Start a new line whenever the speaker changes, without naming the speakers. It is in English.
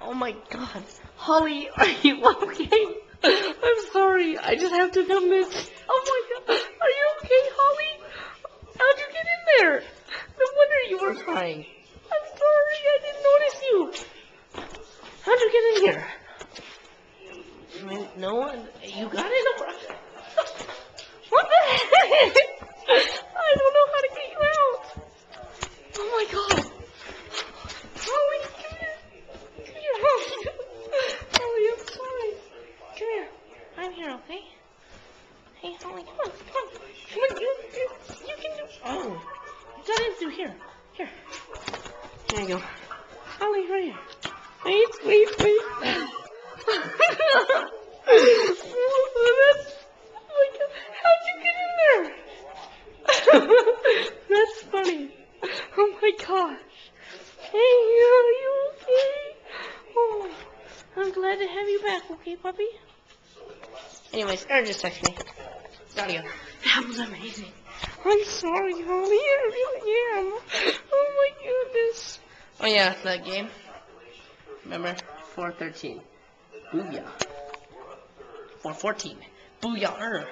Oh my god. Holly, are you okay? I'm sorry. I just have to film this. Oh my god. Are you okay, Holly? How'd you get in there? No wonder you were crying. I'm sorry. I didn't notice you. How'd you get in here? I mean, no one. You got in a brush. What the heck? I don't know how to get you out. Oh my god. Holly, come here. Come here, Holly. Holly, I'm sorry. Come here. I'm here, okay? Hey, Holly, come on, come on. Come on, you can do. Oh, you got in through here. Here. There you go. Holly, right here. Wait. That's, oh my god. How'd you get in there? That's funny. Oh my gosh. Hey, are you okay? Oh, I'm glad to have you back, okay, puppy? Anyways, Aaron just texted me. Gotta go. That was amazing. I'm sorry, Holly. I really am. Oh my goodness. Oh yeah, that game. Remember? 413. Booyah. 414. Booyah.